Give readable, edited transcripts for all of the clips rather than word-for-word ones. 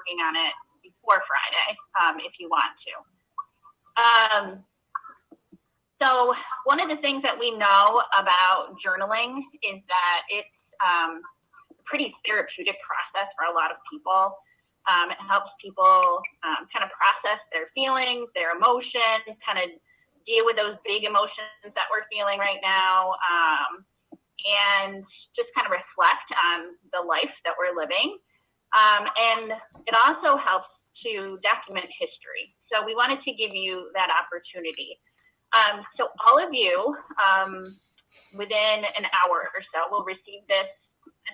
working on it before Friday if you want to. So one of the things that we know about journaling is that it's a pretty therapeutic process for a lot of people. It helps people kind of process their feelings, their emotions, kind of deal with those big emotions that we're feeling right now, and just kind of reflect on the life that we're living. And it also helps to document history. So we wanted to give you that opportunity. So all of you, within an hour or so, will receive this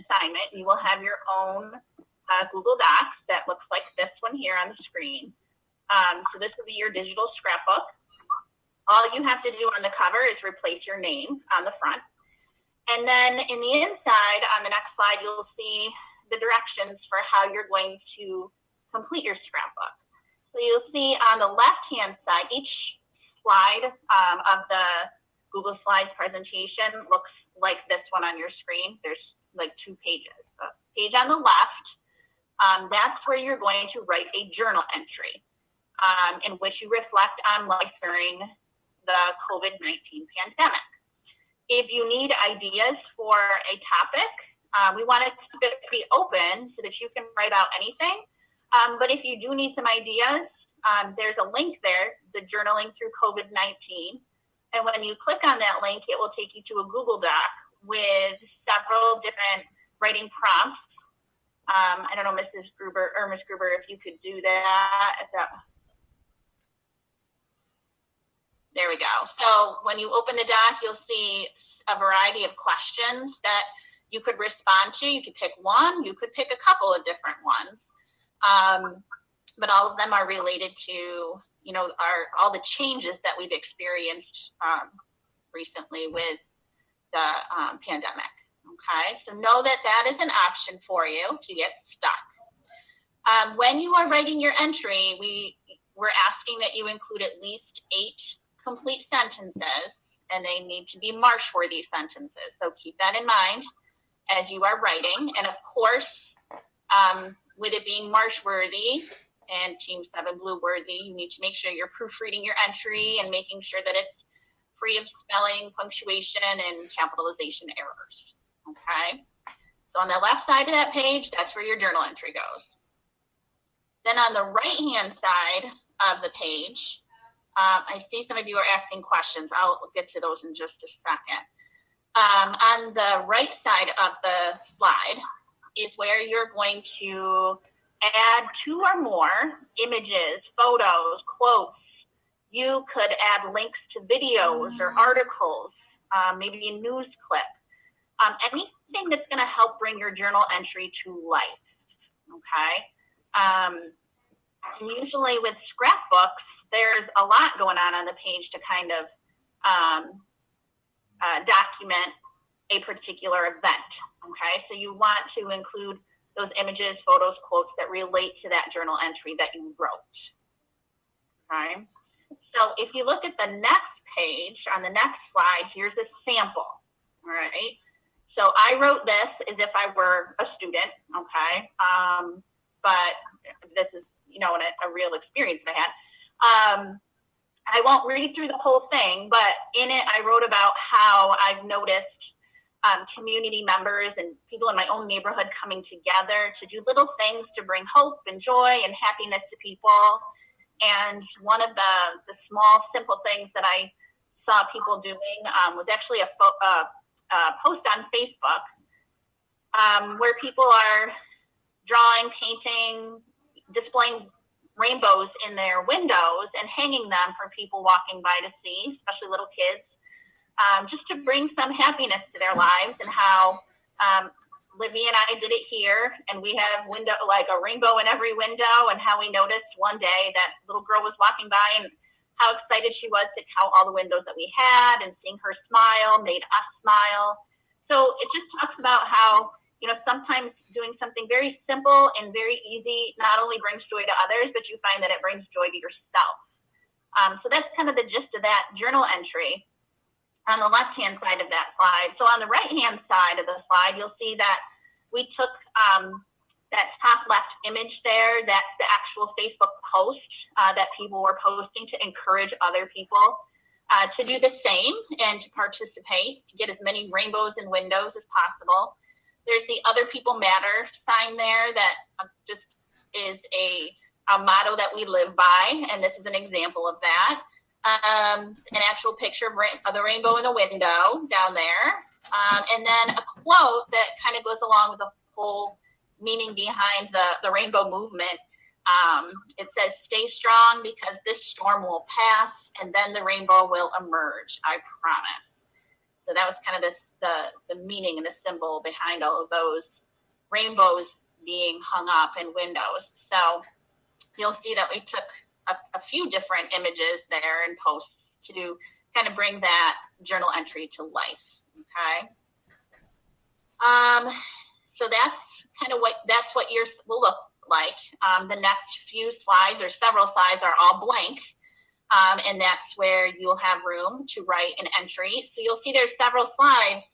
assignment. You will have your own Google Docs that looks like this one here on the screen. So this will be your digital scrapbook. All you have to do on the cover is replace your name on the front. And then in the inside, on the next slide, you'll see the directions for how you're going to complete your scrapbook. So you'll see on the left-hand side, each slide of the Google Slides presentation looks like this one on your screen. There's like 2 pages. The page on the left, that's where you're going to write a journal entry in which you reflect on life during the COVID-19 pandemic. If you need ideas for a topic, we want it to be open so that you can write out anything. But if you do need some ideas, there's a link there, the Journaling Through COVID-19. And when you click on that link, it will take you to a Google Doc with several different writing prompts. I don't know, Mrs. Gruber or Ms. Gruber, if you could do that. There we go. So when you open the doc, you'll see a variety of questions that you could respond to. You could pick one, you could pick a couple of different ones. But all of them are related to, you know, all the changes that we've experienced recently with the pandemic. Okay, so know that that is an option for you to get stuck. When you are writing your entry, we're asking that you include at least 8 complete sentences, and they need to be March-worthy sentences. So keep that in mind as you are writing. And of course, with it being March-worthy and Team 7 Blue-worthy, you need to make sure you're proofreading your entry and making sure that it's free of spelling, punctuation, and capitalization errors. Okay? So on the left side of that page, that's where your journal entry goes. Then on the right-hand side of the page, I see some of you are asking questions. I'll get to those in just a second. On the right side of the slide is where you're going to add 2 or more images, photos, quotes. You could add links to videos or articles, maybe a news clip, anything that's going to help bring your journal entry to life. Okay. And usually with scrapbooks, there's a lot going on the page to kind of document a particular event. Okay, so you want to include those images, photos, quotes that relate to that journal entry that you wrote. Okay, so if you look at the next page, on the next slide, here's a sample. All right, so I wrote this as if I were a student. Okay, but this is, you know, a real experience that I had. I won't read through the whole thing, but in it, I wrote about how I've noticed community members and people in my own neighborhood coming together to do little things to bring hope and joy and happiness to people. And one of the small, simple things that I saw people doing was actually a post on Facebook where people are drawing, painting, displaying rainbows in their windows and hanging them for people walking by to see, especially little kids, just to bring some happiness to their lives. And how Livy and I did it here, and we have like a rainbow in every window, and how we noticed one day that little girl was walking by and how excited she was to count all the windows that we had, and seeing her smile made us smile. So it just talks about how, you know, sometimes doing something very simple and very easy not only brings joy to others, but you find that it brings joy to yourself. So that's kind of the gist of that journal entry on the left-hand side of that slide. So on the right-hand side of the slide, you'll see that we took that top left image there, that's the actual Facebook post that people were posting to encourage other people to do the same and to participate, to get as many rainbows and windows as possible. There's the Other People Matter sign there that just is a motto that we live by, and this is an example of that. An actual picture of the rainbow in a window down there, and then a quote that kind of goes along with the whole meaning behind the rainbow movement. It says, "Stay strong because this storm will pass and then the rainbow will emerge, I promise." So that was kind of the meaning and the symbol behind all of those rainbows being hung up in windows. So you'll see that we took a few different images there and posts to kind of bring that journal entry to life. Okay. So that's kind of what yours will look like. The next few slides, or several slides, are all blank. And that's where you'll have room to write an entry. So you'll see there's several slides.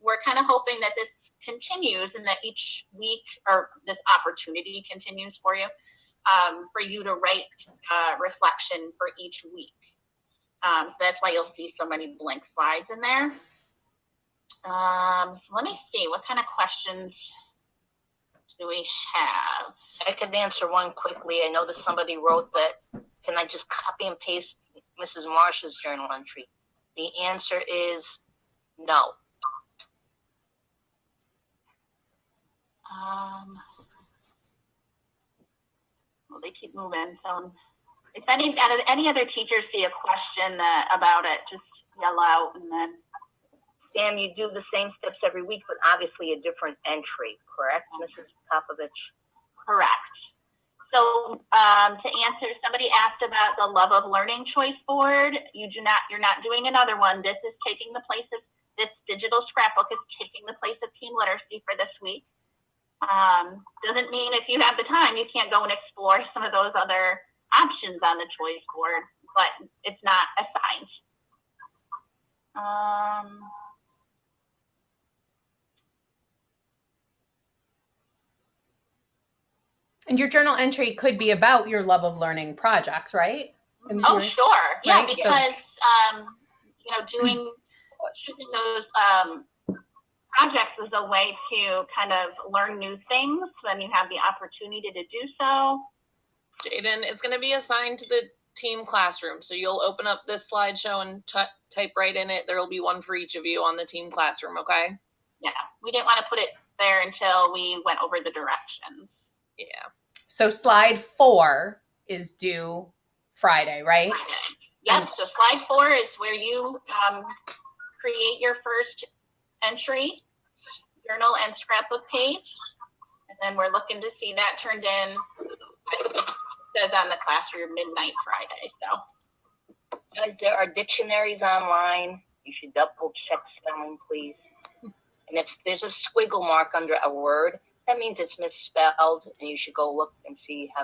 We're kind of hoping that this continues and that each week, or this opportunity continues for you to write reflection for each week. So that's why you'll see so many blank slides in there. So let me see, what kind of questions do we have? I could answer one quickly. I know that somebody wrote that, can I just copy and paste Mrs. Marsh's journal entry? The answer is no. Well, they keep moving. So if any other teachers see a question about it, just yell out, and then. Sam, you do the same steps every week, but obviously a different entry, correct, Mrs. Popovich? Correct. So to answer, somebody asked about the Love of Learning choice board. You're not doing another one. This is taking the place of, this digital scrapbook is taking the place of team literacy for this week. Doesn't mean if you have the time, you can't go and explore some of those other options on the choice board, but it's not assigned. And your journal entry could be about your love of learning projects, right? Oh, sure. Yeah, right? Because, choosing those projects is a way to kind of learn new things when you have the opportunity to do so. Jaden, it's going to be assigned to the team classroom. So you'll open up this slideshow and type right in it. There will be one for each of you on the team classroom, okay? Yeah, we didn't want to put it there until we went over the directions. Yeah. So slide 4 is due Friday, right? Friday. Yep. So slide 4 is where you create your first entry, journal and scrapbook page, and then we're looking to see that turned in. It says on the classroom midnight Friday. So there are dictionaries online. You should double check spelling, please. And if there's a squiggle mark under a word, that means it's misspelled, and you should go look and see how